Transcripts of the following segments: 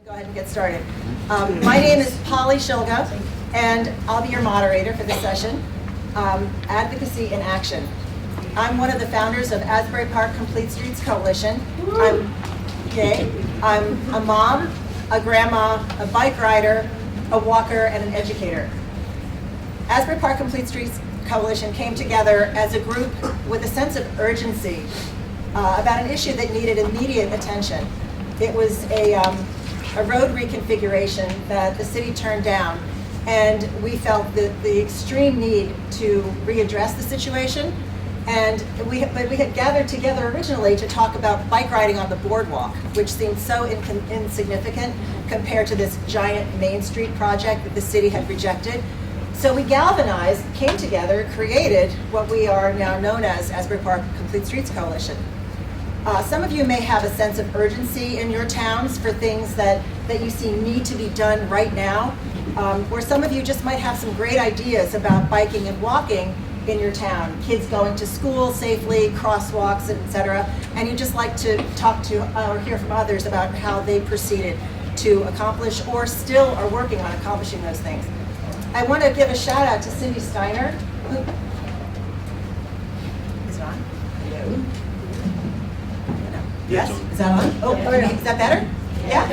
Go ahead and get started. My name is Polly Shilga, and I'll be your moderator for this session, Advocacy in Action. I'm one of the founders of Asbury Park Complete Streets Coalition. I'm gay. I'm a mom, a grandma, a bike rider, a walker, and an educator. Asbury Park Complete Streets Coalition came together as a group with a sense of urgency about an issue that needed immediate attention. It was a road reconfiguration that the city turned down, and we felt the extreme need to readdress the situation. And we had gathered together originally to talk about bike riding on the boardwalk, which seemed so insignificant compared to this giant Main Street project that the city had rejected. So we galvanized, came together, created what we are now known as Asbury Park Complete Streets Coalition. Some of you may have a sense of urgency in your towns for things that you see need to be done right now, or some of you just might have some great ideas about biking and walking in your town, kids going to school safely, crosswalks, etc., and you just like to talk to or hear from others about how they proceeded to accomplish or still are working on accomplishing those things. I want to give a shout out to Cindy Steiner, who is it on? Hello. Yes? Is that on? Oh, is that better? Yeah?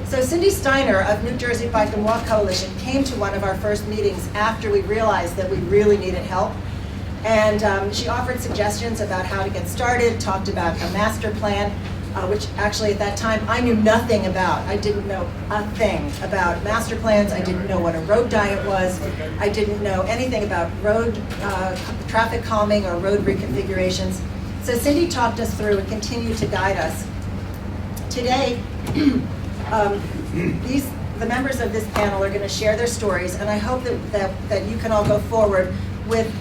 So Cindy Steiner of New Jersey Bike and Walk Coalition came to one of our first meetings after we realized that we really needed help. And she offered suggestions about how to get started, talked about a master plan, which actually at that time I knew nothing about. I didn't know a thing about master plans. I didn't know what a road diet was. I didn't know anything about road traffic calming or road reconfigurations. So Cindy talked us through and continued to guide us. Today, the members of this panel are going to share their stories, and I hope that you can all go forward with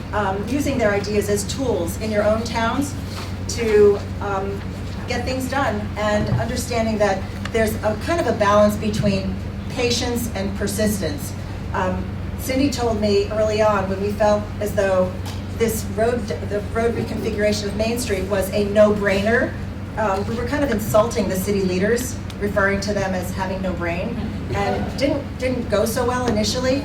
using their ideas as tools in your own towns to get things done, and understanding that there's a kind of a balance between patience and persistence. Cindy told me early on when we felt as though the road reconfiguration of Main Street was a no-brainer. We were kind of insulting the city leaders, referring to them as having no brain, and didn't go so well initially.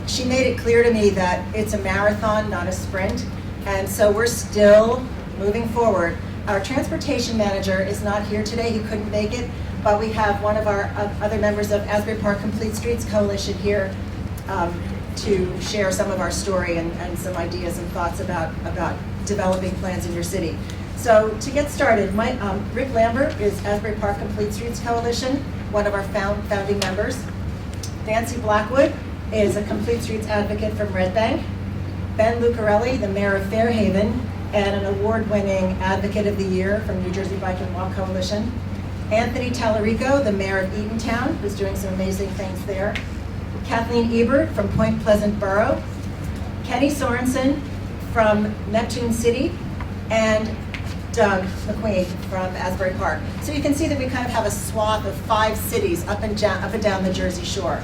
She made it clear to me that it's a marathon, not a sprint, and so we're still moving forward. Our transportation manager is not here today, he couldn't make it, but we have one of our other members of Asbury Park Complete Streets Coalition here to share some of our story and some ideas and thoughts about developing plans in your city. So to get started, Rick Lambert is Asbury Park Complete Streets Coalition, one of our founding members. Nancy Blackwood is a Complete Streets advocate from Red Bank. Ben Lucarelli, the mayor of Fairhaven, and an award-winning Advocate of the Year from New Jersey Bike and Walk Coalition. Anthony Tallarico, the mayor of Eatontown, who's doing some amazing things there. Kathleen Ebert from Point Pleasant Borough. Kenny Sorensen from Neptune City, and Doug McQueen from Asbury Park. So you can see that we kind of have a swath of 5 cities up and down the Jersey Shore.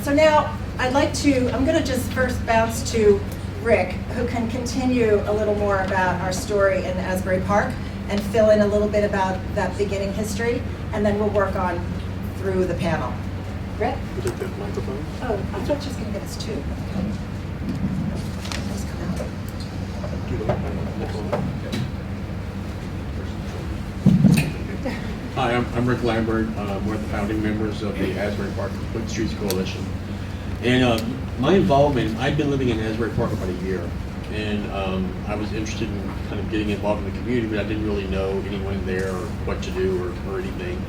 So now I'm going to just first bounce to Rick, who can continue a little more about our story in Asbury Park and fill in a little bit about that beginning history, and then we'll work on through the panel. Rick? You take the microphone? Oh, I thought she was going to get us 2. Okay. Please come out. Do the microphone. Hi, I'm Rick Lambert. One of the founding members of the Asbury Park Complete Streets Coalition. And my involvement, I've been living in Asbury Park about a year. And I was interested in kind of getting involved in the community, but I didn't really know anyone there or what to do or anything.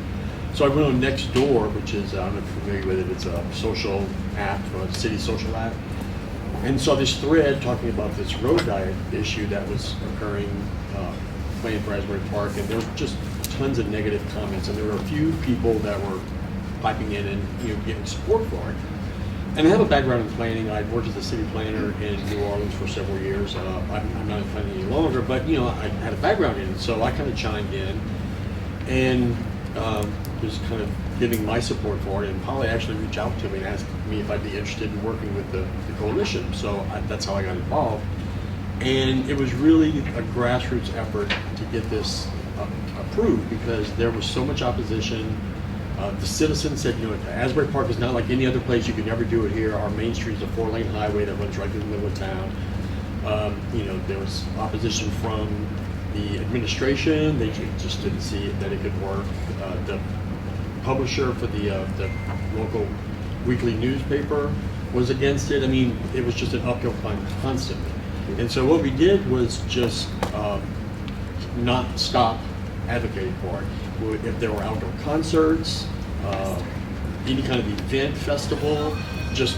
So I went on Nextdoor, which is, I don't know if you're familiar with it, it's a social app, a city social app, and saw this thread talking about this road diet issue that was occurring, planned for Asbury Park, and there were just tons of negative comments, and there were a few people that were piping in and getting support for it. And I have a background in planning. I've worked as a city planner in New Orleans for several years. I'm not in planning any longer, but I had a background in it, so I kind of chimed in and was kind of giving my support for it. And Polly actually reached out to me and asked me if I'd be interested in working with the coalition. So that's how I got involved. And it was really a grassroots effort to get this approved because there was so much opposition. The citizens said, Asbury Park is not like any other place. You can never do it here. Our main street is a 4-lane highway that runs right through the middle of town. There was opposition from the administration. They just didn't see that it could work. The publisher for the local weekly newspaper was against it. I mean, it was just an uphill climb constantly. And so what we did was just not stop advocating for it. If there were outdoor concerts, any kind of event, festival, just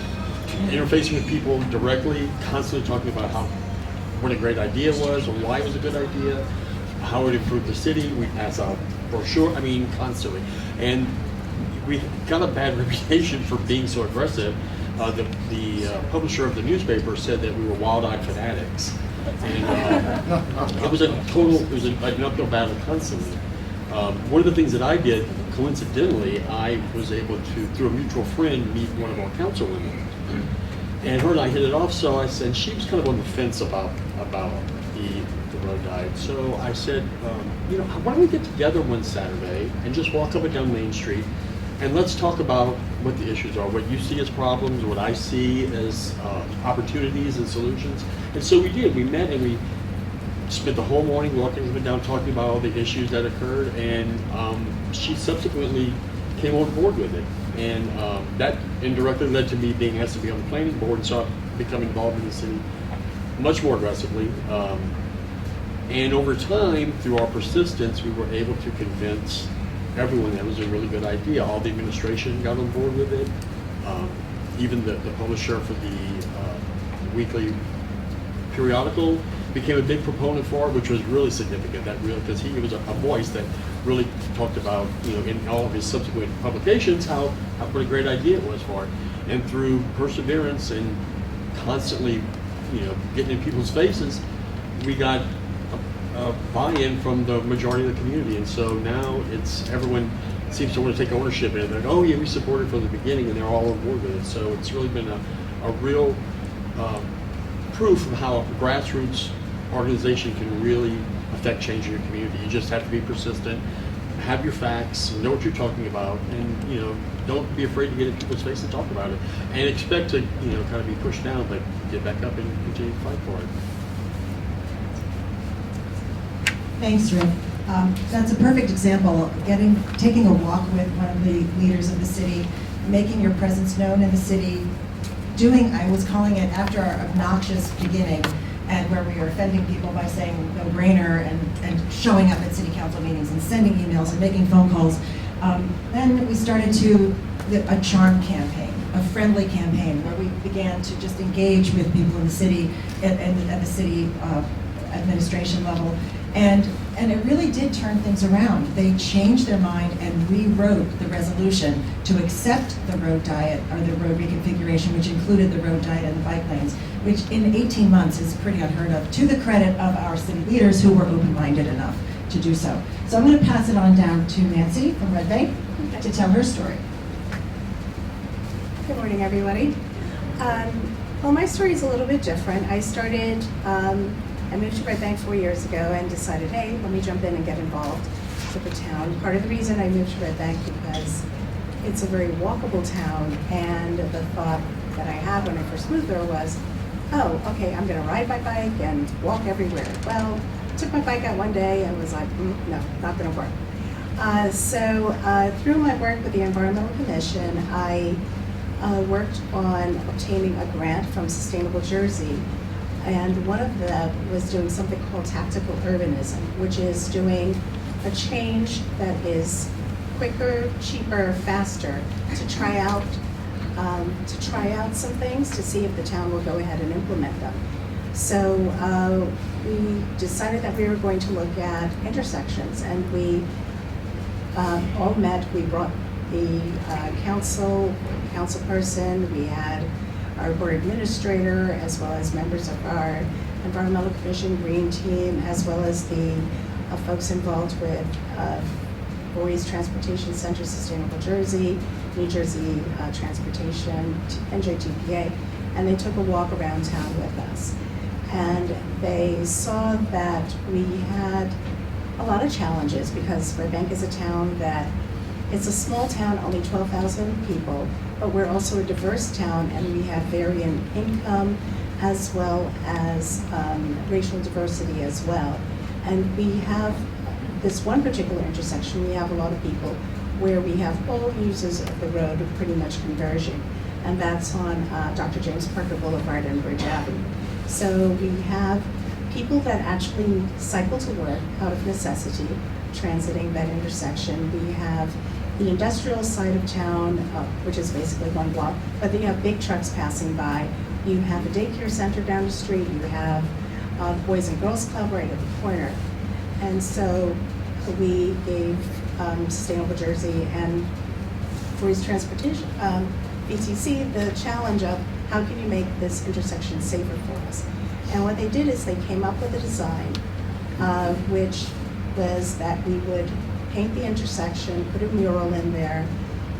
interfacing with people directly, constantly talking about what a great idea was, or why it was a good idea, how it would improve the city. We pass out brochures, constantly. And we got a bad reputation for being so aggressive. The publisher of the newspaper said that we were wild-eyed fanatics. And it was an uphill battle constantly. One of the things that I did, coincidentally, I was able to, through a mutual friend, meet one of our councilwomen. And her and I hit it off, so I said, she was kind of on the fence about the road diet. So I said, why don't we get together one Saturday and just walk up and down Main Street, and let's talk about what the issues are, what you see as problems, what I see as opportunities and solutions. And so we did. We met and we spent the whole morning walking up and down talking about all the issues that occurred, and she subsequently came on board with it. And that indirectly led to me being asked to be on the planning board, and so I become involved in the city much more aggressively. And over time, through our persistence, we were able to convince everyone that was a really good idea. All the administration got on board with it. Even the publisher for the weekly periodical became a big proponent for it, which was really significant. Because he was a voice that really talked about, in all of his subsequent publications, what a great idea it was for it. And through perseverance and constantly, getting in people's faces, we got a buy-in from the majority of the community. And so now everyone seems to want to take ownership in it. They're like, oh yeah, we supported it from the beginning, and they're all on board with it. So it's really been a real proof of how a grassroots organization can really affect change in your community. You just have to be persistent, have your facts, know what you're talking about, and don't be afraid to get in people's face and talk about it, and expect to kind of be pushed down, but get back up and continue to fight for it. Thanks, Rick. That's a perfect example of taking a walk with one of the leaders of the city, making your presence known in the city, I was calling it, after our obnoxious beginning, and where we were offending people by saying no-brainer and showing up at city council meetings and sending emails and making phone calls. Then we started a charm campaign, a friendly campaign, where we began to just engage with people in the city at the city administration level. And it really did turn things around. They changed their mind and rewrote the resolution to accept the road diet, or the road reconfiguration, which included the road diet and the bike lanes, which in 18 months is pretty unheard of, to the credit of our city leaders who were open-minded enough to do so. So I'm going to pass it on down to Nancy from Red Bank to tell her story. Good morning, everybody. Well, my story is a little bit different. I moved to Red Bank 4 years ago and decided, hey, let me jump in and get involved with the town. Part of the reason I moved to Red Bank because it's a very walkable town, and the thought that I had when I first moved there was, oh, okay, I'm gonna ride my bike and walk everywhere. Well, took my bike out one day and was like, no, not gonna work. So through my work with the Environmental Commission, I worked on obtaining a grant from Sustainable Jersey. And one of them was doing something called tactical urbanism, which is doing a change that is quicker, cheaper, faster, to try out some things to see if the town will go ahead and implement them. So we decided that we were going to look at intersections, and we all met. We brought the council person, we had our board administrator, as well as members of our Environmental Commission Green Team, as well as the folks involved with Boys Transportation Center, Sustainable Jersey, New Jersey Transportation, NJTPA, and they took a walk around town with us. And they saw that we had a lot of challenges because Red Bank is a town that, it's a small town, only 12,000 people, but we're also a diverse town and we have varying income as well as racial diversity as well. And we have this one particular intersection, we have a lot of people where we have all users of the road of pretty much conversion. And that's on Dr. James Parker Boulevard and Bridge Avenue. So we have people that actually cycle to work out of necessity, transiting that intersection. We have the industrial side of town, which is basically one block, but then you have big trucks passing by. You have a daycare center down the street. You have Boys and Girls Club right at the corner. And so we gave Sustainable Jersey and Tories Transportation, VTC, the challenge of how can you make this intersection safer for us? And what they did is they came up with a design, which was that we would paint the intersection, put a mural in there,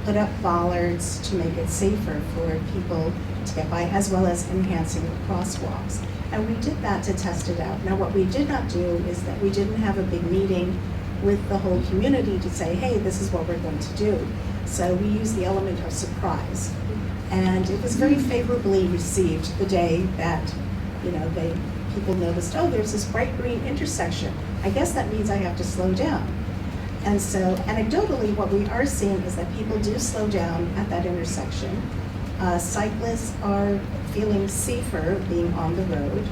put up bollards to make it safer for people to get by, as well as enhancing the crosswalks. And we did that to test it out. Now, what we did not do is that we didn't have a big meeting with the whole community to say, hey, this is what we're going to do. So we used the element of surprise. And it was very favorably received the day that, people noticed, oh, there's this bright green intersection. I guess that means I have to slow down. And so anecdotally, what we are seeing is that people do slow down at that intersection. Cyclists are feeling safer being on the road.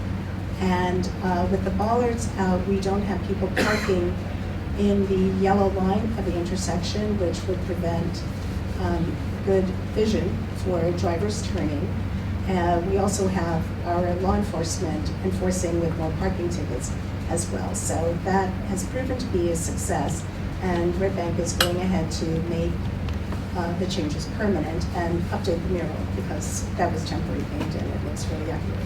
And with the bollards out, we don't have people parking in the yellow line of the intersection, which would prevent good vision for drivers turning. We also have our law enforcement enforcing with more parking tickets as well. So that has proven to be a success. And Red Bank is going ahead to make the changes permanent and update the mural because that was temporary paint and it looks really accurate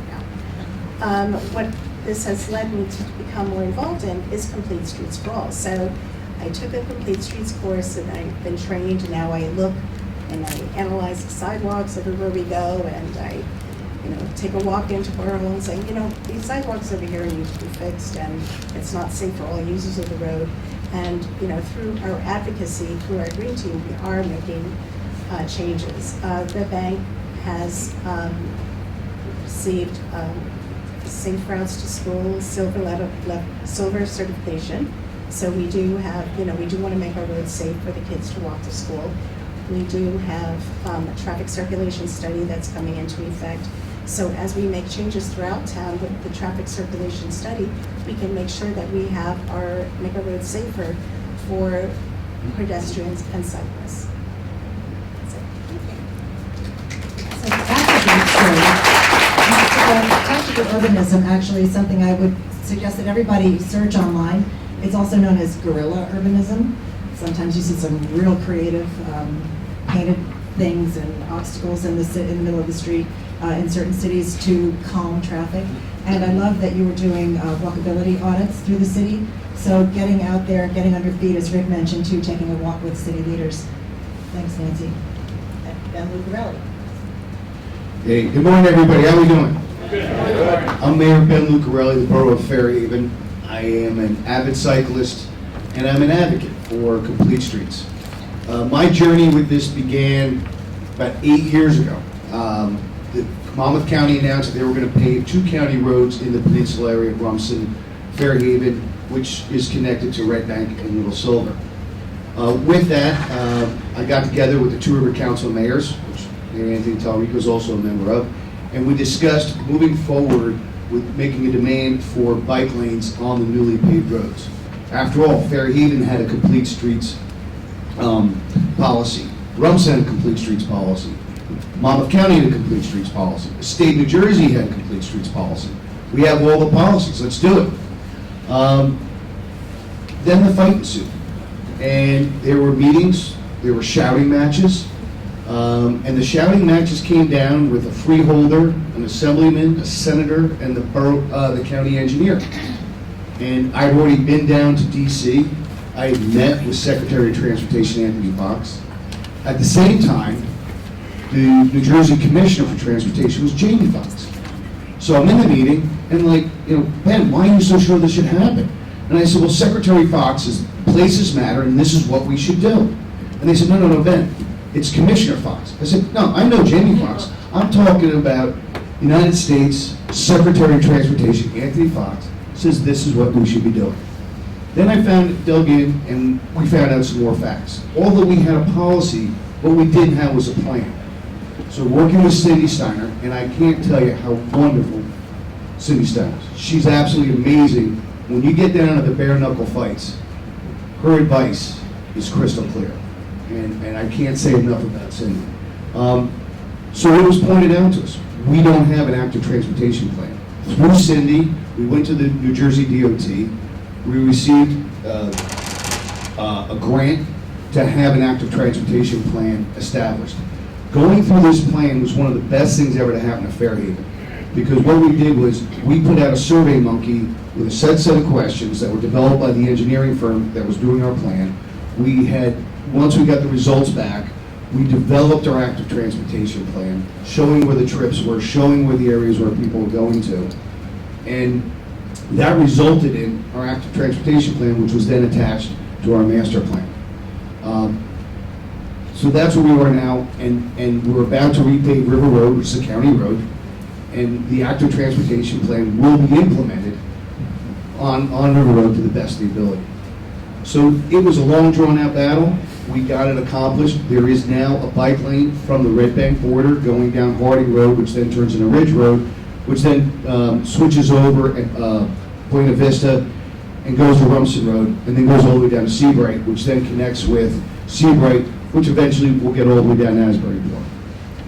now. What this has led me to become more involved in is Complete Streets for All. So I took a Complete Streets course and I've been trained, and now I look and I analyze the sidewalks everywhere we go, and I take a walk into Borough and say, these sidewalks over here need to be fixed and it's not safe for all users of the road. And through our advocacy, through our green team, we are making changes. The bank has received Safe Routes to School silver certification. So we do have, we do want to make our roads safe for the kids to walk to school. We do have a traffic circulation study that's coming into effect. So as we make changes throughout town with the traffic circulation study, we can make sure that we have make our roads safer for pedestrians and cyclists. That's it. So that's a great story. Tactical urbanism actually is something I would suggest that everybody search online. It's also known as guerrilla urbanism. Sometimes you see some real creative painted things and obstacles in the middle of the street in certain cities to calm traffic. And I love that you were doing walkability audits through the city. So getting out there, getting on your feet, as Rick mentioned, too, taking a walk with city leaders. Thanks, Nancy. Ben Lucarelli. Hey, good morning, everybody. How are we doing? Good. I'm Mayor Ben Lucarelli, the Borough of Fairhaven. I am an avid cyclist, and I'm an advocate for Complete Streets. My journey with this began about 8 years ago. The Monmouth County announced that they were going to pave 2 county roads in the peninsula area of Rumson, Fairhaven, which is connected to Red Bank and Little Silver. With that, I got together with the Two River Council of Mayors, which Mayor Anthony Talrico is also a member of, and we discussed moving forward with making a demand for bike lanes on the newly paved roads. After all, Fairhaven had a complete streets policy. Rumson had a complete streets policy. Monmouth County had a complete streets policy. The state of New Jersey had a complete streets policy. We have all the policies. Let's do it. Then the fight ensued. And there were meetings, there were shouting matches, and the shouting matches came down with a freeholder, an assemblyman, a senator, and the county engineer. And I'd already been down to DC. I had met with Secretary of Transportation Anthony Fox. At the same time, the New Jersey Commissioner for Transportation was Jamie Fox. So I'm in the meeting, and Ben, why are you so sure this should happen? And I said, well, Secretary Fox says places matter and this is what we should do. And they said, no, Ben, it's Commissioner Fox. I said, no, I know Jamie Fox. I'm talking about United States Secretary of Transportation, Anthony Fox, says this is what we should be doing. Then I dug in, and we found out some more facts. Although we had a policy, what we didn't have was a plan. So working with Cindy Steiner, and I can't tell you how wonderful Cindy Steiner is. She's absolutely amazing. When you get down to the bare knuckle fights, her advice is crystal clear. And I can't say enough about Cindy. So it was pointed out to us, we don't have an active transportation plan. Through Cindy, we went to the New Jersey DOT, we received a grant to have an active transportation plan established. Going through this plan was one of the best things ever to happen to Fairhaven. Because what we did was, we put out a survey monkey with a set of questions that were developed by the engineering firm that was doing our plan. Once we got the results back, we developed our active transportation plan, showing where the trips were, showing where the areas where people were going to. And that resulted in our active transportation plan, which was then attached to our master plan. So that's where we are now, and we're about to repave River Road, which is a county road, and the active transportation plan will be implemented on River Road to the best of the ability. So it was a long, drawn-out battle. We got it accomplished. There is now a bike lane from the Red Bank border going down Harding Road, which then turns into Ridge Road, which then switches over at Buena Vista and goes to Rumson Road, and then goes all the way down to Seabright, which then connects with Seabright, which eventually will get all the way down to Asburyport.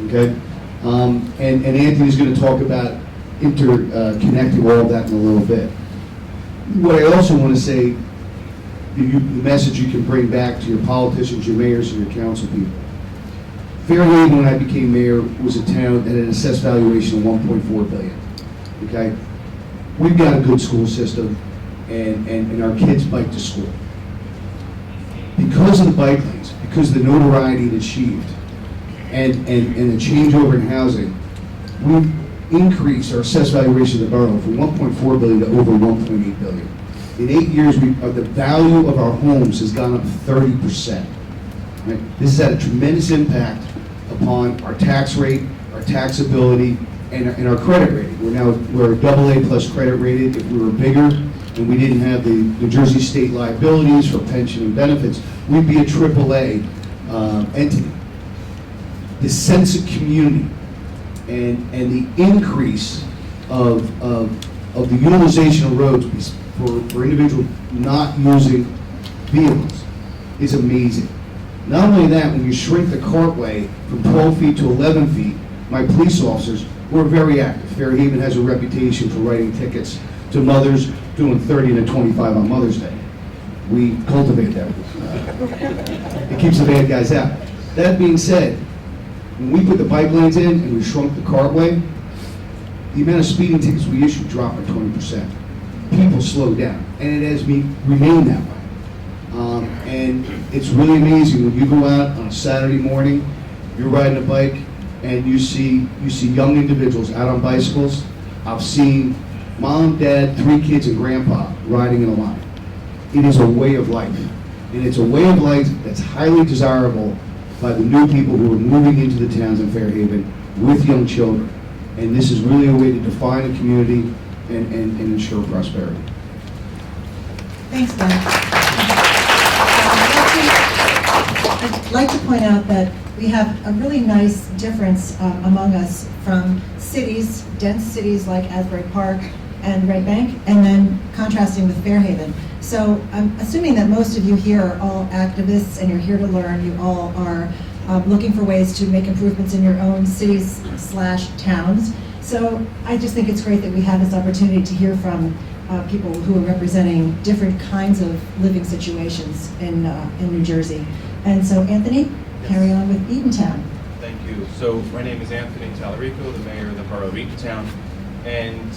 Okay? And Anthony's going to talk about interconnecting all of that in a little bit. What I also want to say, the message you can bring back to your politicians, your mayors, and your council people. Fairhaven, when I became mayor, was a town that had an assessed valuation of $1.4 billion. Okay? We've got a good school system, and our kids bike to school. Because of the bike lanes, because of the notoriety it achieved, and the changeover in housing, we've increased our assessed valuation of the borough from $1.4 billion to over $1.8 billion. In 8 years, the value of our homes has gone up 30%. Right? This has had a tremendous impact upon our tax rate, our taxability, and our credit rating. We're a AA+ credit rated. If we were bigger and we didn't have the New Jersey state liabilities for pension and benefits, we'd be a AAA entity. The sense of community and the increase of the utilization of roads for individuals not using vehicles is amazing. Not only that, when you shrink the cartway from 12 feet to 11 feet, my police officers were very active. Fairhaven has a reputation for writing tickets to mothers doing 30 to 25 on Mother's Day. We cultivate that. It keeps the bad guys out. That being said, when we put the bike lanes in and we shrunk the cartway, the amount of speeding tickets we issued dropped by 20%. People slowed down, and it has remained that way. And it's really amazing when you go out on a Saturday morning, you're riding a bike, and you see young individuals out on bicycles. I've seen mom, dad, 3 kids, and grandpa riding in a line. It is a way of life, and it's a way of life that's highly desirable by the new people who are moving into the towns in Fairhaven with young children. And this is really a way to define a community and ensure prosperity. Thanks, Ben. I'd like to point out that we have a really nice difference among us from cities, dense cities like Asbury Park and Red Bank, and then contrasting with Fairhaven. So I'm assuming that most of you here are all activists and you're here to learn. You all are looking for ways to make improvements in your own cities/towns. So I just think it's great that we have this opportunity to hear from people who are representing different kinds of living situations in New Jersey. And so Anthony, carry on with Eatontown. Thank you. So my name is Anthony Tallarico, the mayor of the borough of Eatontown. And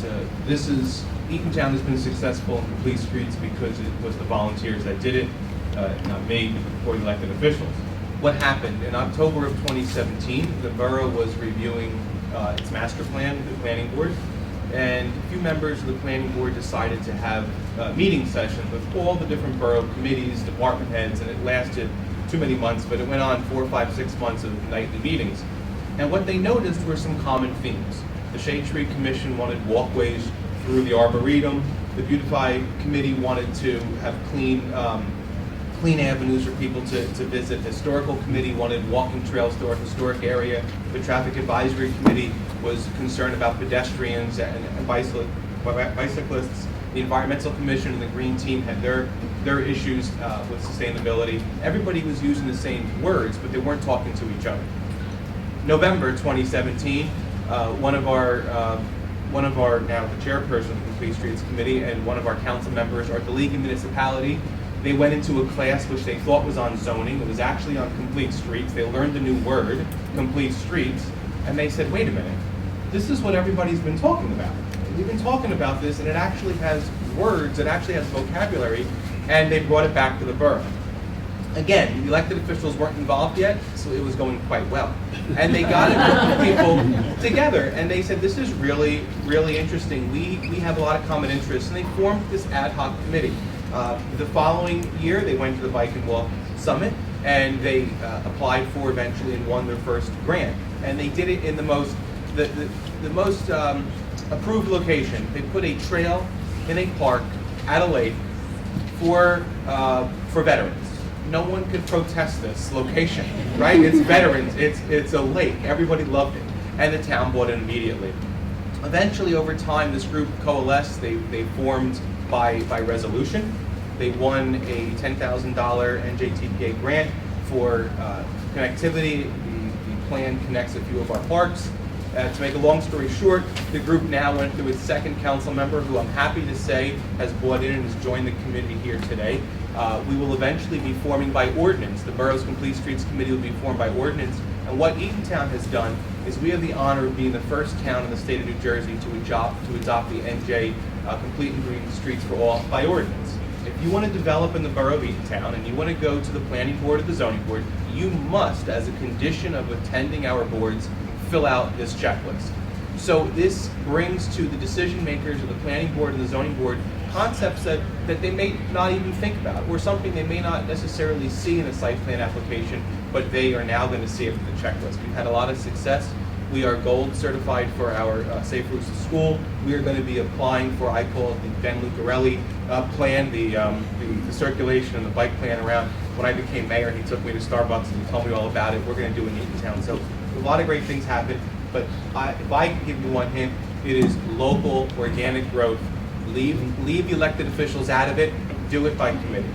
Eatontown has been successful in complete streets because it was the volunteers that did it, not me, or the elected officials. What happened? In October of 2017, the borough was reviewing its master plan, the planning board, and a few members of the planning board decided to have a meeting session with all the different borough committees, department heads, and it lasted too many months, but it went on 4, 5, 6 months of nightly meetings. And what they noticed were some common themes. The Shade Tree Commission wanted walkways through the Arboretum. The Beautify Committee wanted to have clean avenues for people to visit. The Historical Committee wanted walking trails through our historic area. The Traffic Advisory Committee was concerned about pedestrians and bicyclists. The Environmental Commission and the Green Team had their issues with sustainability. Everybody was using the same words, but they weren't talking to each other. November 2017, one of our now the chairperson of the Complete Streets Committee and one of our council members, our Delegan municipality, they went into a class which they thought was on zoning. It was actually on complete streets. They learned a new word, complete streets, and they said, wait a minute, this is what everybody's been talking about. We've been talking about this, and it actually has words, it actually has vocabulary, and they brought it back to the borough. Again, the elected officials weren't involved yet, so it was going quite well. And they got a group of people together, and they said, this is really, really interesting. We have a lot of common interests, and they formed this ad hoc committee. The following year, they went to the Bike and Walk Summit, and they applied for eventually and won their first grant. And they did it in the most approved location. They put a trail in a park at a lake for veterans. No one could protest this location, right? It's veterans, it's a lake, everybody loved it, and the town bought it immediately. Eventually, over time, this group coalesced, they formed by resolution. They won a $10,000 NJTPA grant for connectivity. The plan connects a few of our parks. To make a long story short, the group now went through its second council member, who I'm happy to say has bought in and has joined the committee here today. We will eventually be forming by ordinance. The borough's Complete Streets Committee will be formed by ordinance. And what Eatontown has done is we have the honor of being the first town in the state of New Jersey to adopt the NJ Complete and Green Streets for All by ordinance. If you want to develop in the borough of Eatontown and you want to go to the planning board or the zoning board, you must, as a condition of attending our boards, fill out this checklist. So this brings to the decision makers of the planning board and the zoning board concepts that they may not even think about, or something they may not necessarily see in a site plan application, but they are now going to see it from the checklist. We've had a lot of success. We are gold certified for our Safe Routes to School. We are going to be applying for, I call it the Ben Lucarelli plan, the circulation and the bike plan around. When I became mayor, he took me to Starbucks and he told me all about it. We're going to do it in Eatontown. So a lot of great things happen, but if I can give you one hint, it is local, organic growth. Leave the elected officials out of it. Do it by committee.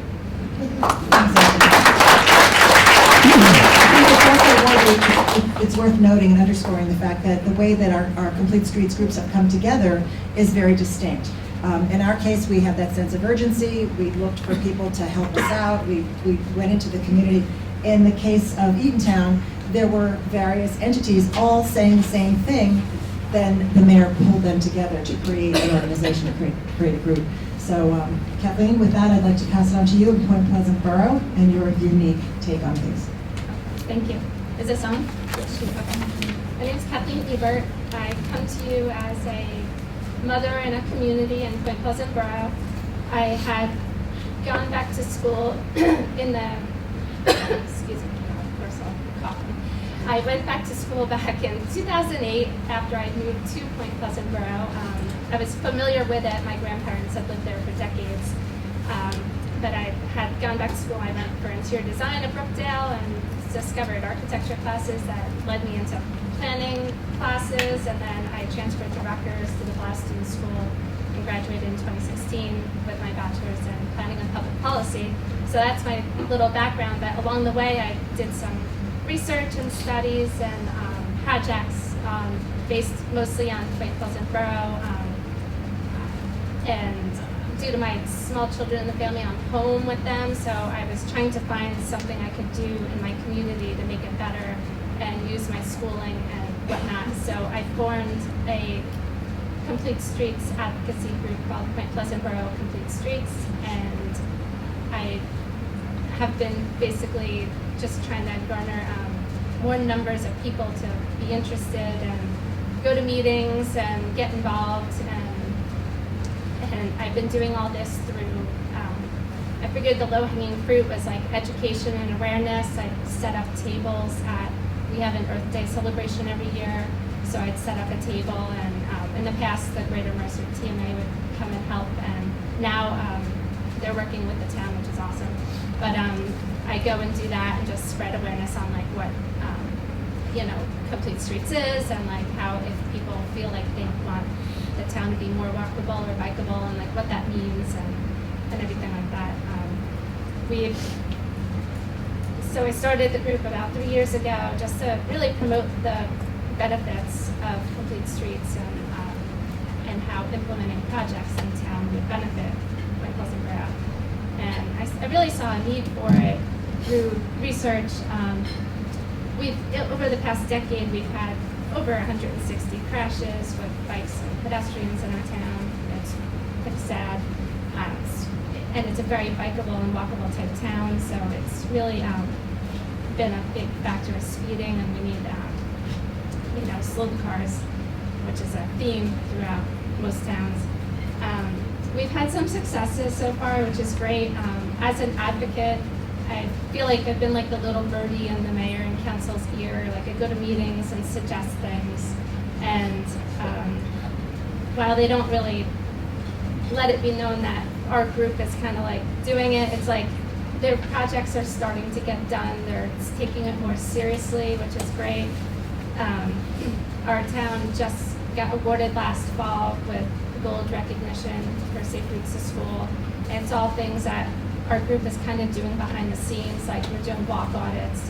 It's worth noting and underscoring the fact that the way that our Complete Streets groups have come together is very distinct. In our case, we have that sense of urgency. We looked for people to help us out. We went into the community. In the case of Eatontown, there were various entities all saying the same thing. Then the mayor pulled them together to create an organization, to create a group. So Kathleen, with that, I'd like to pass it on to you in Point Pleasant Borough and your unique take on things. Thank you. Is this on? Yes. Okay. My name is Kathleen Ebert. I come to you as a mother in a community in Point Pleasant Borough. I had gone back to school in the, excuse me, of course I'll cough. I went back to school back in 2008 after I moved to Point Pleasant Borough. I was familiar with it. My grandparents had lived there for decades. But I had gone back to school. I went for interior design at Brookdale and discovered architecture classes that led me into planning classes, and then I transferred to Rutgers to the Boston School and graduated in 2016 with my bachelor's in planning and public policy. So that's my little background, but along the way I did some research and studies and projects based mostly on Point Pleasant Borough, and due to my small children in the family, I'm home with them, so I was trying to find something I could do in my community to make it better and use my schooling and whatnot. So I formed a Complete Streets advocacy group called Point Pleasant Borough Complete Streets, and I have been basically just trying to garner more numbers of people to be interested and go to meetings and get involved, and I've been doing all this through, I figured the low-hanging fruit was like education and awareness. I set up tables we have an Earth Day celebration every year, so I'd set up a table, and in the past, the Greater Mercer TMA would come and help, and now they're working with the town, which is awesome. But I go and do that and just spread awareness on like what, Complete Streets is, and like how if people feel like they want the town to be more walkable or bikeable, and like what that means, and everything like that. So I started the group about 3 years ago just to really promote the benefits of Complete Streets and how implementing projects in town would benefit Point Pleasant Borough. And I really saw a need for it through research. Over the past decade, we've had over 160 crashes with bikes and pedestrians in our town. It's pretty sad. And it's a very bikeable and walkable type town, so it's really been a big factor of speeding, and we need, slow cars, which is a theme throughout most towns. We've had some successes so far, which is great. As an advocate, I feel like I've been like the little birdie in the mayor and council's ear. Like I go to meetings and suggest things, and while they don't really let it be known that our group is kind of like doing it, it's like their projects are starting to get done. They're taking it more seriously, which is great. Our town just got awarded last fall with gold recognition for safe routes to school, and it's all things that our group is kind of doing behind the scenes, like we're doing walk audits,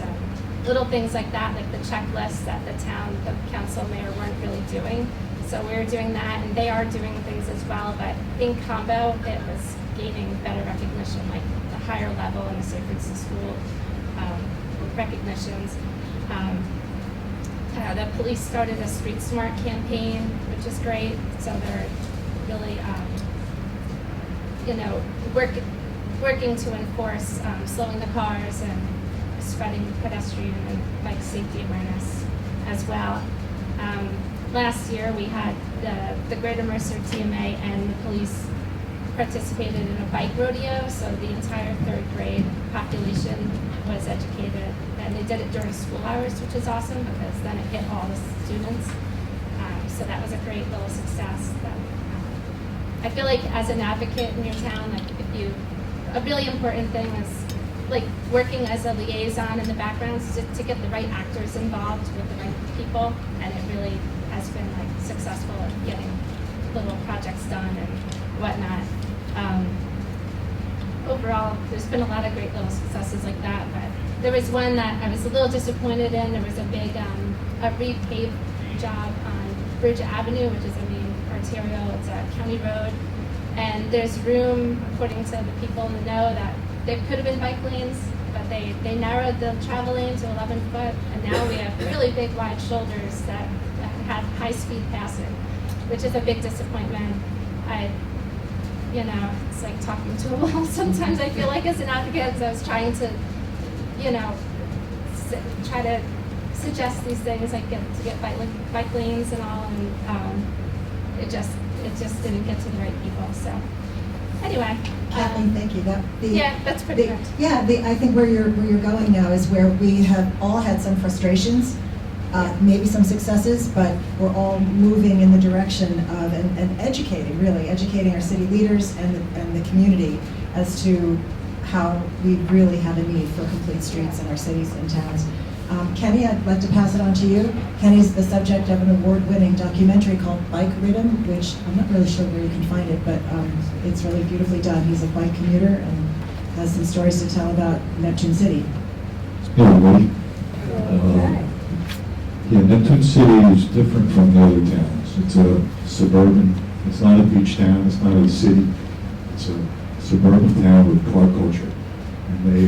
little things like that, like the checklists that the town, the council, mayor weren't really doing. So we're doing that, and they are doing things as well, but in combo, it was gaining better recognition, like the higher level in the safe routes to school recognitions. The police started a Street Smart campaign, which is great. So they're really, working to enforce slowing the cars and spreading pedestrian and bike safety awareness as well. Last year, we had the Greater Mercer TMA and the police participated in a bike rodeo, so the entire third grade population was educated, and they did it during school hours, which is awesome because then it hit all the students. So that was a great little success. I feel like as an advocate in your town, like a really important thing is like working as a liaison in the background to get the right actors involved with the right people, and it really has been like successful at getting little projects done and whatnot. Overall, there's been a lot of great little successes like that, but there was one that I was a little disappointed in. There was a big a repave job on Bridge Avenue, which is a main arterial. It's a county road, and there's room, according to the people in the know, that there could have been bike lanes, but they narrowed the travel lane to 11 foot, and now we have really big wide shoulders that have high speed passing, which is a big disappointment. It's like talking to a wall sometimes, I feel like, as an advocate, so I was trying to, try to suggest these things, like to get bike lanes and all, and it just didn't get to the right people, so. Anyway. Kathleen, thank you. That's pretty much. I think where you're going now is where we have all had some frustrations, maybe some successes, but we're all moving in the direction of and educating our city leaders and the community as to how we really have a need for complete streets in our cities and towns. Kenny, I'd like to pass it on to you. Kenny's the subject of an award-winning documentary called Bike Riddim, which I'm not really sure where you can find it, but it's really beautifully done. He's a bike commuter and has some stories to tell about Neptune City. Hey, everybody. Neptune City is different from the other towns. It's a suburban, it's not a beach town, it's not a city. It's a suburban town with car culture. And they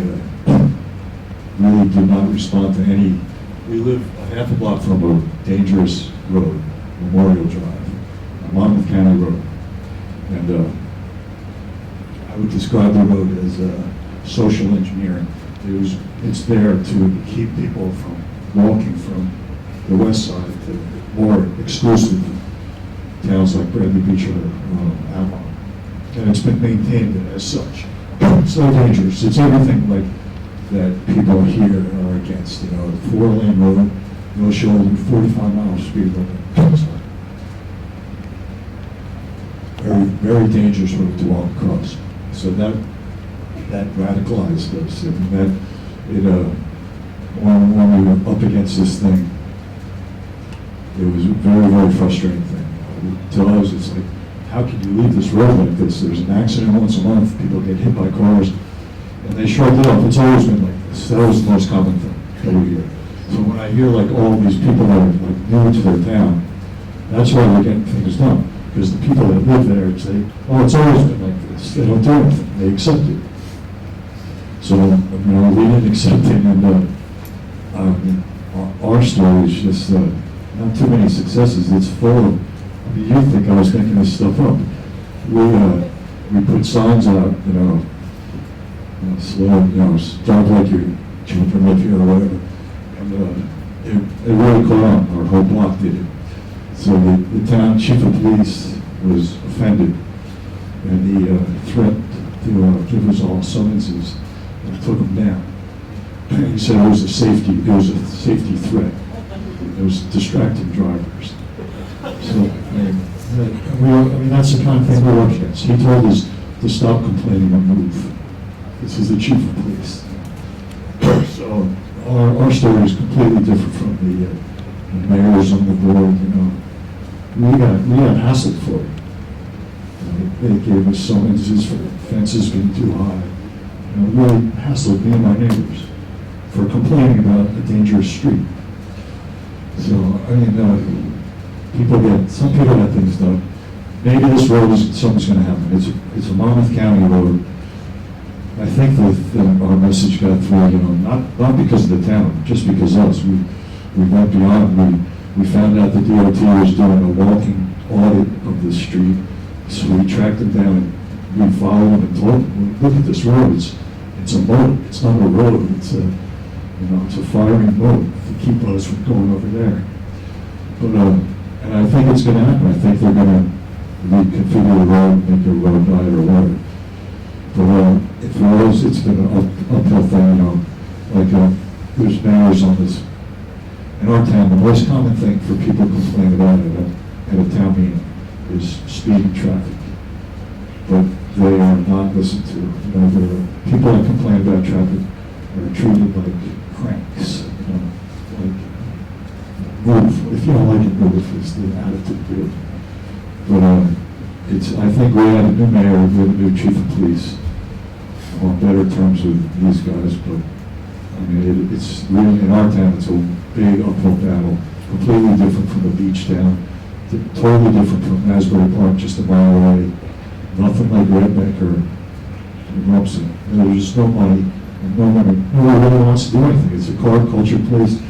really did not respond to any. We live a half a block from a dangerous road, Memorial Drive, Monmouth County Road. And I would describe the road as social engineering. It's there to keep people from walking from the west side to more exclusive towns like Bradley Beach or Avalon. And it's been maintained as such. So dangerous. It's everything like that people here are against, 4-lane road, no shoulder, 45-mile speed limit. So, very, very dangerous road to walk across. So that radicalized us. And when we were up against this thing, it was a very, very frustrating thing. To us, it's like, how can you leave this road like this? There's an accident once a month, people get hit by cars, and they shrugged it off. It's always been like this. That was the most common thing that we hear. So when I hear like all these people that are like new to their town, that's why we're getting things done. Because the people that live there say, oh, it's always been like this. They don't do anything. They accept it. So, we didn't accept it, and our story is just not too many successes. It's full of, you think I was making this stuff up. We put signs out, slow, drive like your children live here or whatever. And it really caught on. Our whole block did it. So the town chief of police was offended, and he threatened to give us all summonses and took them down. And he said it was a safety threat. It was distracting drivers. So, that's the kind of thing we're up against. He told us to stop complaining and move. This is the chief of police. So our story is completely different from the mayors on the board. We got hassled for it. They gave us summonses for fences being too high. Really hassled me and my neighbors for complaining about a dangerous street. So some people get things done. Maybe this road something's going to happen. It's a Monmouth County road. I think that our message got through, not because of the town, just because of us. We went beyond. We found out the DOT was doing a walking audit of the street, so we tracked them down and we followed them and told them, look at this road. It's a moat. It's not a road. It's a firing moat to keep us from going over there. But and I think it's going to happen. I think they're going to reconfigure the road, make the road wider or whatever. But for us, it's been an uphill thing, there's mayors on this. In our town, the most common thing for people complaining about at a town meeting is speeding traffic. But they are not listened to. The people that complain about traffic are treated like cranks. Move. If you don't like it, move is the attitude to it. But I think we have a new mayor, we have a new chief of police on better terms with these guys, but it's really, in our town, it's a big uphill battle, completely different from the beach town, totally different from Asbury Park, just a mile away, nothing like Redneck or Rumson. There's just no money, and no one really wants to do anything. It's a car culture place.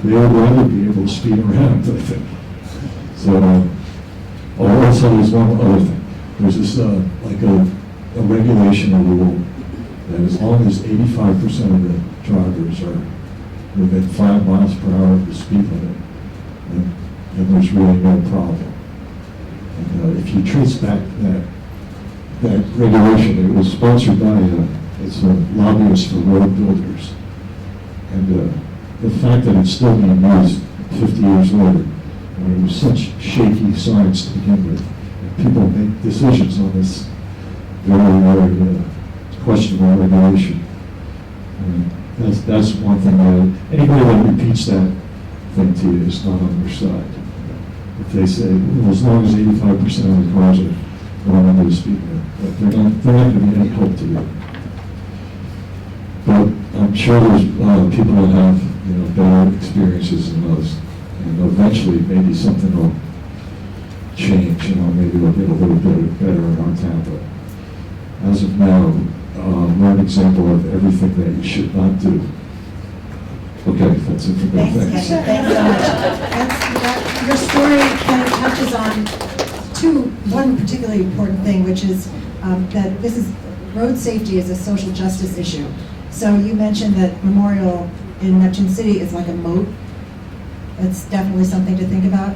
They would rather be able to speed around, I think. So, also there's one other thing. There's this, a regulation, a rule, that as long as 85% of the drivers are within 5 miles per hour of the speed limit, then there's really no problem. And if you trace back that regulation, it was sponsored by it's a lobbyist for road builders. And the fact that it's still being used 50 years later, when it was such shaky science to begin with, and people make decisions on this very, very questionable regulation. That's one thing anybody that repeats that thing to you is not on your side. If they say, well, as long as 85% of the cars are going under the speed limit, they're not going to be any help to you. But I'm sure there's people that have better experiences than those, and eventually maybe something will change. Maybe we'll get a little bit better in our town. But as of now, we're an example of everything that you should not do. Okay, that's it for me. Thanks, Thanks. Kenny. Thanks so much. Your story kind of touches on one particularly important thing, which is that road safety is a social justice issue. So you mentioned that Memorial in Neptune City is like a moat. It's definitely something to think about.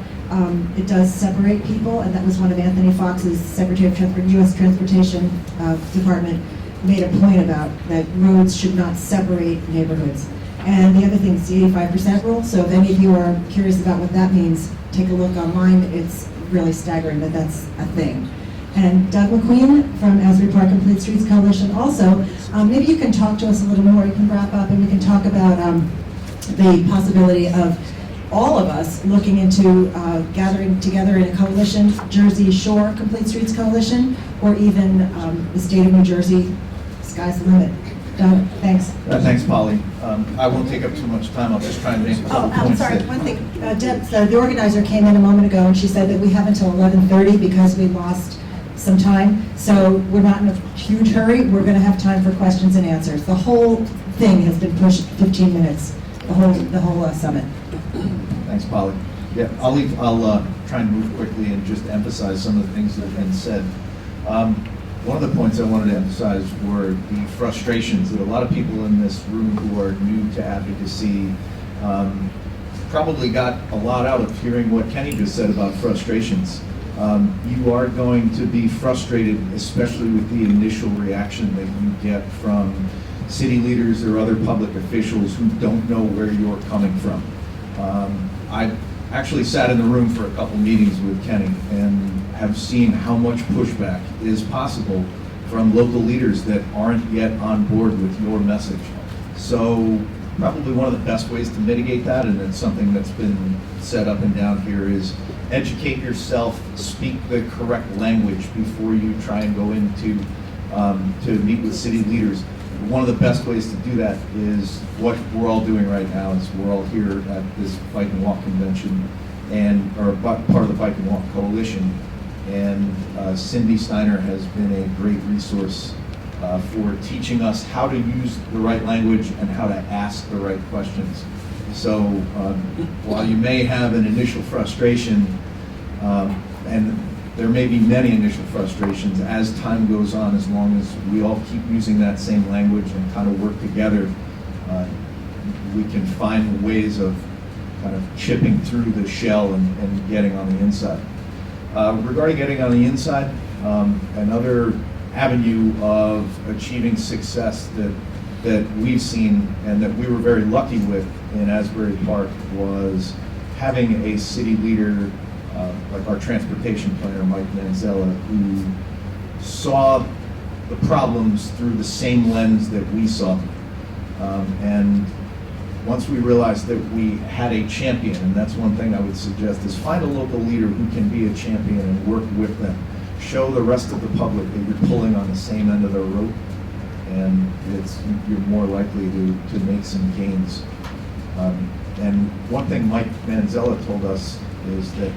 it does separate people, and that was one of Anthony Fox's Secretary of U.S. Transportation Department made a point about, that roads should not separate neighborhoods. And the other thing is the 85% rule, so if any of you are curious about what that means, take a look online. It's really staggering that that's a thing. And Doug McQueen from Asbury Park Complete Streets Coalition also, maybe you can talk to us a little more, you can wrap up and we can talk about the possibility of all of us looking into gathering together in a coalition, Jersey Shore Complete Streets Coalition, or even the state of New Jersey, sky's the limit. Doug, thanks. Thanks, Polly. I won't take up too much time. I'll just try and make a couple Oh, I'm points. sorry, that- one thing. Deb, the organizer came in a moment ago and she said that we have until 11:30 because we lost some time. So we're not in a huge hurry. We're going to have time for questions and answers. The whole thing has been pushed 15 minutes, the whole summit. Thanks, Polly. Yeah, I'll try and move quickly and just emphasize some of the things that have been said. One of the points I wanted to emphasize were the frustrations that a lot of people in this room who are new to advocacy probably got a lot out of hearing what Kenny just said about frustrations. You are going to be frustrated, especially with the initial reaction that you get from city leaders or other public officials who don't know where you're coming from. I actually sat in the room for a couple meetings with Kenny and have seen how much pushback is possible from local leaders that aren't yet on board with your message. So probably one of the best ways to mitigate that, and it's something that's been said up and down here, is educate yourself, speak the correct language before you try and go into to meet with city leaders. One of the best ways to do that is what we're all doing right now. Is we're all here at this Bike and Walk convention, or part of the Bike and Walk Coalition. And Cindy Steiner has been a great resource for teaching us how to use the right language and how to ask the right questions. So while you may have an initial frustration, and there may be many initial frustrations, as time goes on, as long as we all keep using that same language and kind of work together, we can find ways of kind of chipping through the shell and getting on the inside. Regarding getting on the inside, another avenue of achieving success that we've seen and that we were very lucky with in Asbury Park was having a city leader like our transportation planner, Mike Manzella, who saw the problems through the same lens that we saw them. And once we realized that we had a champion, and that's one thing I would suggest, is find a local leader who can be a champion and work with them. Show the rest of the public that you're pulling on the same end of the rope, and you're more likely to make some gains. And one thing Mike Manzella told us is that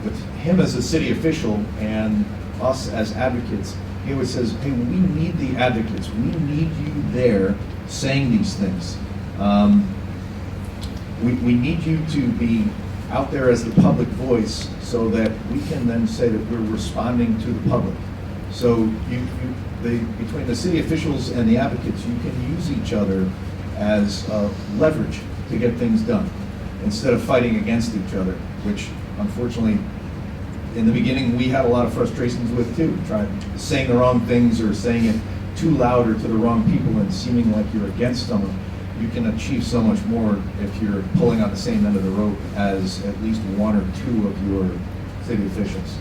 with him as a city official and us as advocates, he always says, hey, we need the advocates. We need you there saying these things. We need you to be out there as the public voice so that we can then say that we're responding to the public. So between the city officials and the advocates, you can use each other as leverage to get things done, instead of fighting against each other, which unfortunately in the beginning we had a lot of frustrations with too, saying the wrong things or saying it too loud or to the wrong people and seeming like you're against someone. You can achieve so much more if you're pulling on the same end of the rope as at least one or two of your city officials.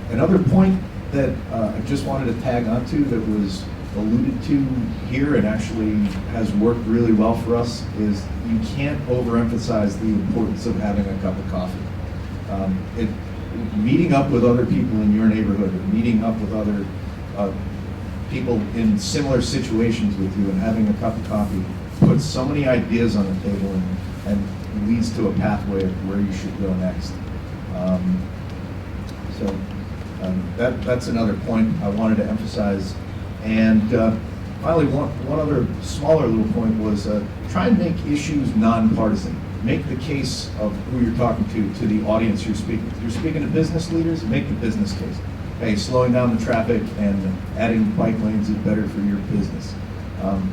Another point that I just wanted to tag onto that was alluded to here and actually has worked really well for us is you can't overemphasize the importance of having a cup of coffee. Meeting up with other people in your neighborhood, or meeting up with other people in similar situations with you and having a cup of coffee puts so many ideas on the table and leads to a pathway of where you should go next. That's another point I wanted to emphasize. And finally, one other smaller little point was try and make issues nonpartisan. Make the case of who you're talking to the audience you're speaking to. If you're speaking to business leaders, make the business case. Hey, slowing down the traffic and adding bike lanes is better for your business.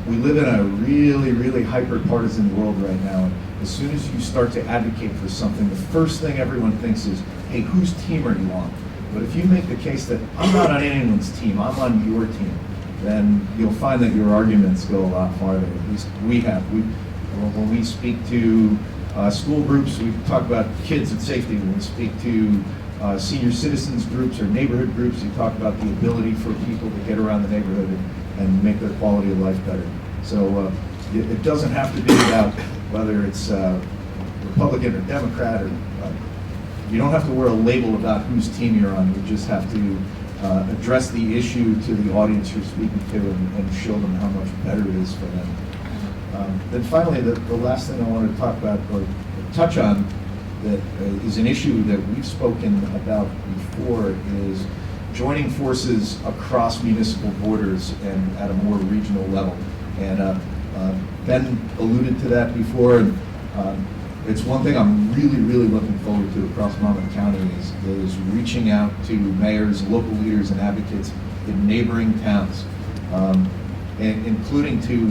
we live in a really, really hyper-partisan world right now. And as soon as you start to advocate for something, the first thing everyone thinks is, hey, whose team are you on? But if you make the case that I'm not on anyone's team, I'm on your team, then you'll find that your arguments go a lot farther. At least we have. When we speak to school groups, we talk about kids and safety. When we speak to senior citizens groups or neighborhood groups, we talk about the ability for people to get around the neighborhood and make their quality of life better. So it doesn't have to be about whether it's Republican or Democrat, or you don't have to wear a label about whose team you're on. You just have to address the issue to the audience you're speaking to and show them how much better it is for them. Then finally, the last thing I wanted to talk about or touch on that is an issue that we've spoken about before is joining forces across municipal borders and at a more regional level. And Ben alluded to that before. And, it's one thing I'm really, really looking forward to across Monmouth County is reaching out to mayors, local leaders, and advocates in neighboring towns, and including to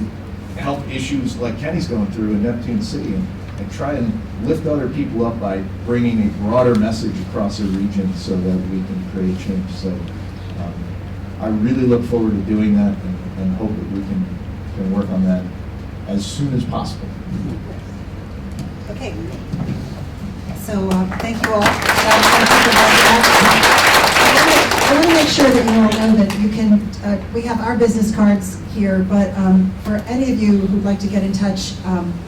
help issues like Kenny's going through in Neptune City and try and lift other people up by bringing a broader message across a region so that we can create change. So I really look forward to doing that and hope that we can work on that as soon as possible. Okay. So thank you all. Thank you for that. I want to make sure that you all know that you can, we have our business cards here, but for any of you who'd like to get in touch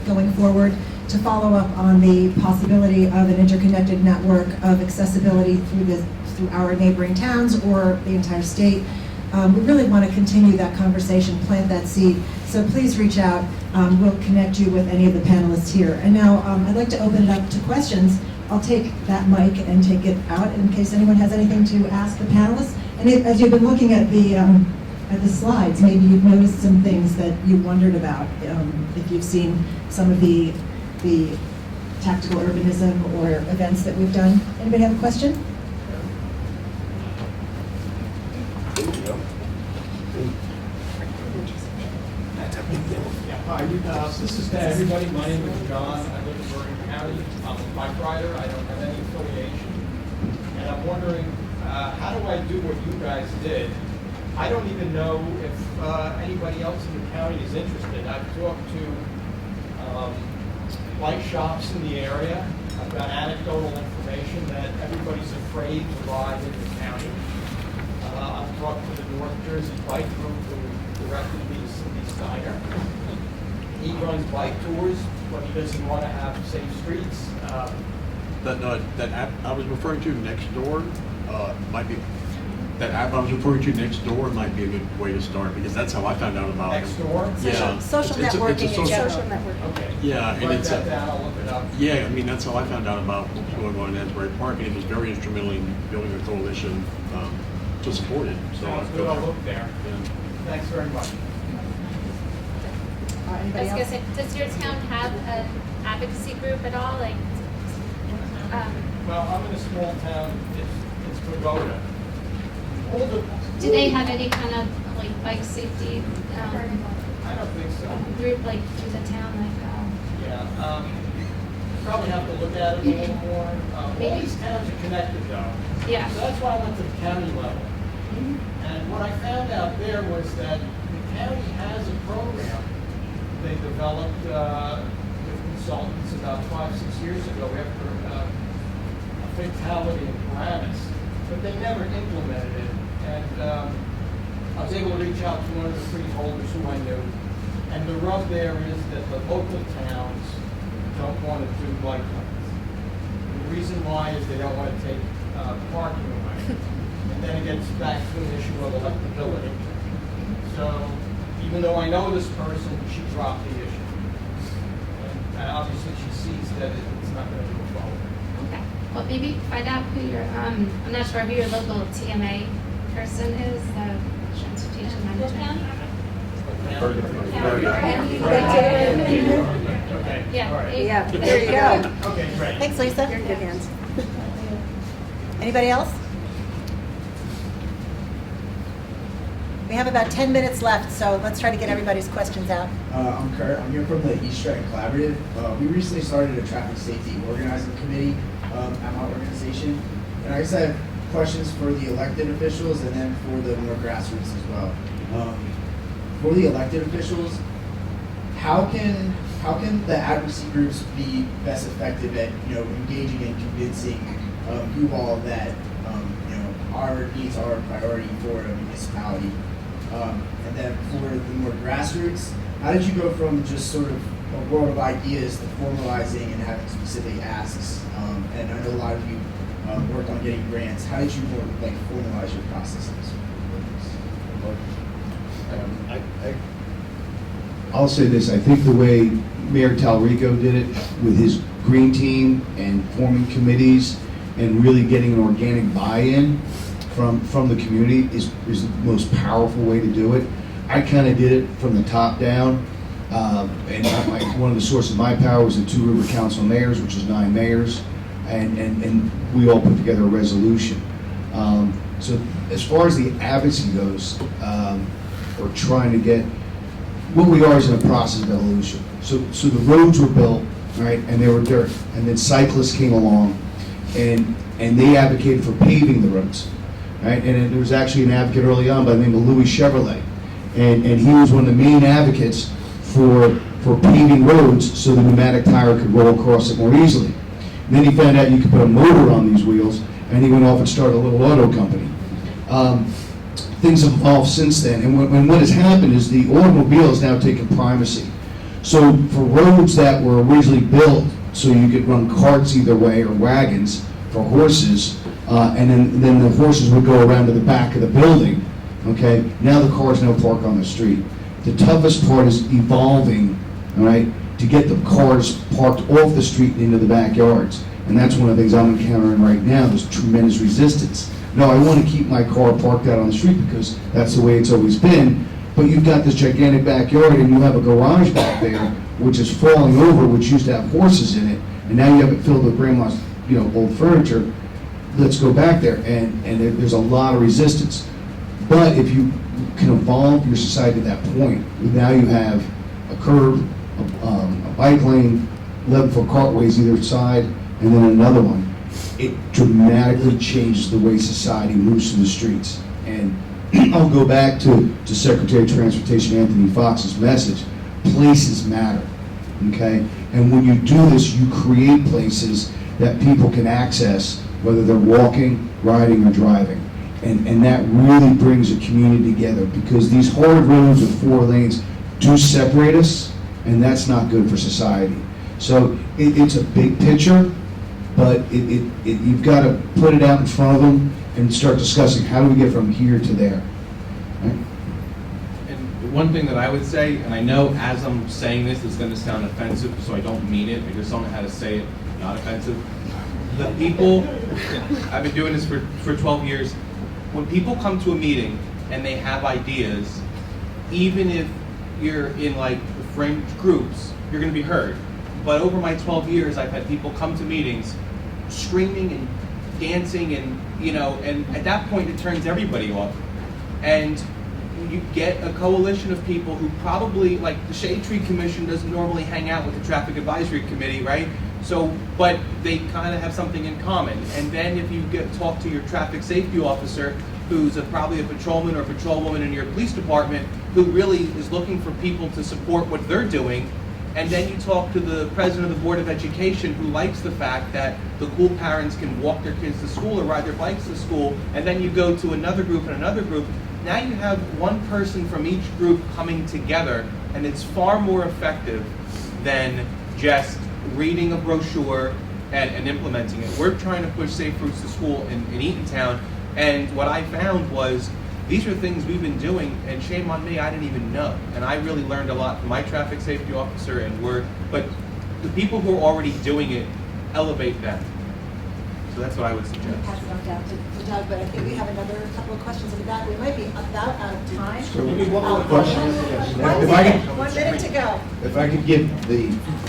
going forward to follow up on the possibility of an interconnected network of accessibility through our neighboring towns or the entire state, we really want to continue that conversation, plant that seed. So please reach out. We'll connect you with any of the panelists here. And now I'd like to open it up to questions. I'll take that mic and take it out in case anyone has anything to ask the panelists. And as you've been looking at the slides, maybe you've noticed some things that you wondered about. If you've seen some of the tactical urbanism or events that we've done. Anybody have a question? Hi, this is Ted. Everybody, my name is John. I live in Bergen County. I'm a bike rider. I don't have any affiliation. And I'm wondering, how do I do what you guys did? I don't even know if anybody else in the county is interested. I've talked to bike shops in the area. I've got anecdotal information that everybody's afraid to ride in the county. I've talked to the North Jersey Bike Group who directed me to Cindy Steiner. He runs bike tours, but he doesn't want to have safe streets. That app I was referring to, Nextdoor, might be, that app I was referring to, Nextdoor, might be a good way to start, because that's how I found out about it. Nextdoor? Yeah. Social It's a networking in social- general. Social network. Okay. Yeah, and Write it's that down, I'll look it up. Yeah, I mean, that's how I found out about what was going on in Asbury Park, and it was very instrumental in building a coalition to support it. So Sounds good, I'll look there. Yeah. Thanks very much. I Anybody was gonna else? say, does your town have an advocacy group at all? Like, Well, I'm in a small town, it's Pagoda. All the. do they have any kind of like bike safety I don't think so. group like through the town? Yeah, probably have to look at it a little more. All Maybe. these towns are connected though. Yeah. So that's why I went to the county level. And what I found out there was that the county has a program they developed with consultants about 5-6 years ago after a fatality in Paramus, but they never implemented it. And I was able to reach out to one of the freeholders who I knew. And the rub there is that the local towns don't want to do bike lanes. The reason why is they don't want to take parking away. And then it gets back to an issue of electability. So even though I know this person, she dropped the issue. And obviously she sees that it's not going to go forward. Okay. Well, maybe find out who your I'm not sure who your local TMA person is, the transportation management. Okay. Yeah. All right. Yeah, there you go. Okay, great. Thanks, Lisa. You're in good hands. Anybody else? We have about 10 minutes left, so let's try to get everybody's questions out. I'm Kurt. I'm here from the East Stratton Collaborative. We recently started a traffic safety organizing committee at my organization. And I just have questions for the elected officials and then for the more grassroots as well. For the elected officials, how can the advocacy groups be best effective at engaging and convincing you all that our needs are a priority for a municipality? And then for the more grassroots, how did you go from just sort of a world of ideas to formalizing and having specific asks? And I know a lot of you worked on getting grants. How did you more formalize your processes? I'll say this, I think the way Mayor Talarico did it with his green team and forming committees and really getting an organic buy-in from the community is the most powerful way to do it. I kind of did it from the top down, and one of the sources of my power was the Two River Council of Mayors, which is 9 mayors, and we all put together a resolution. So as far as the advocacy goes, we're trying to get, what we are is in a process of evolution. So the roads were built, right, and they were dirt, and then cyclists came along, and they advocated for paving the roads. Right? And there was actually an advocate early on by the name of Louis Chevrolet, and he was one of the main advocates for paving roads so the pneumatic tire could roll across it more easily. And then he found out you could put a motor on these wheels, and he went off and started a little auto company. Things have evolved since then, and what has happened is the automobile has now taken primacy. So for roads that were originally built so you could run carts either way or wagons for horses, and then the horses would go around to the back of the building, okay? Now the cars now park on the street. The toughest part is evolving, all right, to get the cars parked off the street and into the backyards. And that's one of the things I'm encountering right now, there's tremendous resistance. No, I want to keep my car parked out on the street because that's the way it's always been, but you've got this gigantic backyard and you have a garage back there which is falling over, which used to have horses in it, and now you have it filled with grandma's, old furniture. Let's go back there, and there's a lot of resistance. But if you can evolve your society to that point, now you have a curb, a bike lane, 11-foot cartways either side, and then another one. It dramatically changes the way society moves through the streets. And I'll go back to Secretary of Transportation Anthony Fox's message, places matter, okay? And when you do this, you create places that people can access, whether they're walking, riding, or driving. And that really brings a community together, because these hard roads with 4 lanes do separate us, and that's not good for society. So it's a big picture, but you've got to put it out in front of them and start discussing how do we get from here to there. Right? And one thing that I would say, and I know as I'm saying this, it's going to sound offensive, so I don't mean it, because someone had to say it, not offensive. The people, I've been doing this for 12 years, when people come to a meeting and they have ideas, even if you're in fringe groups, you're going to be heard. But over my 12 years, I've had people come to meetings screaming and dancing and at that point it turns everybody off. And you get a coalition of people who probably, the Shade Tree Commission doesn't normally hang out with the Traffic Advisory Committee, right? So, but they kind of have something in common. And then if you talk to your traffic safety officer, who's probably a patrolman or patrolwoman in your police department, who really is looking for people to support what they're doing, and then you talk to the president of the Board of Education, who likes the fact that the cool parents can walk their kids to school or ride their bikes to school, and then you go to another group and another group. Now you have one person from each group coming together, and it's far more effective than just reading a brochure and implementing it. We're trying to push Safe Routes to School in Eatontown, and what I found was these are things we've been doing, and shame on me, I didn't even know. And I really learned a lot from my traffic safety officer, but the people who are already doing it, elevate them. So that's what I would I'm going suggest. to pass it on down to Doug, but I think we have another couple of questions with that. We might be about out of time. Maybe one more question. One minute to go. If I could give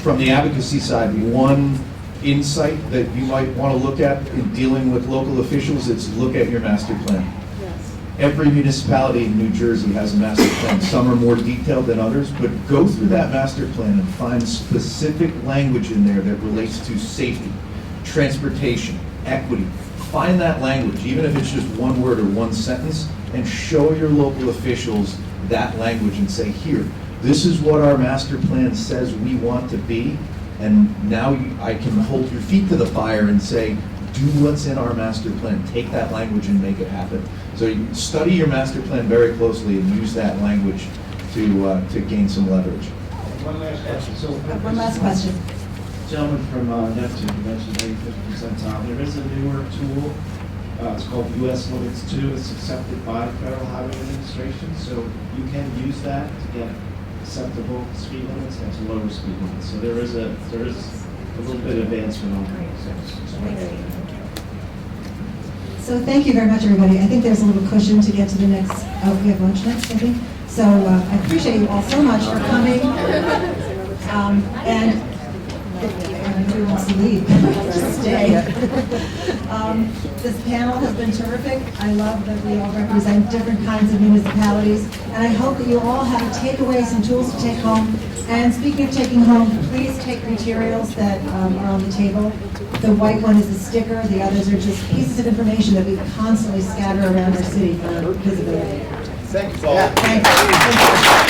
from the advocacy side, one insight that you might want to look at in dealing with local officials, it's look at your master plan. Yes. Every municipality in New Jersey has a master plan. Some are more detailed than others, but go through that master plan and find specific language in there that relates to safety, transportation, equity. Find that language, even if it's just one word or one sentence, and show your local officials that language and say, here, this is what our master plan says we want to be, and now I can hold your feet to the fire and say, do what's in our master plan, take that language and make it happen. So you study your master plan very closely and use that language to gain some leverage. One last question. So, One last question. Gentleman from Neptune, you mentioned 50% off. There is a newer tool. It's called US Limits 2. It's accepted by the Federal Highway Administration, so you can use that to get acceptable speed limits and to lower speed limits. So there is a little bit of advancement on that. So thank you very much, everybody. I think there's a little cushion to get to the next, we have lunch next, I think. So I appreciate you all so much for coming. And if who wants to leave, just stay. This panel has been terrific. I love that we all represent different kinds of municipalities. And I hope that you all have a takeaway, some tools to take home. And speaking of taking home, please take materials that are on the table. The white one is a sticker. The others are just pieces of information that we constantly scatter around our city for visibility. Thank you, Paul. Thank you.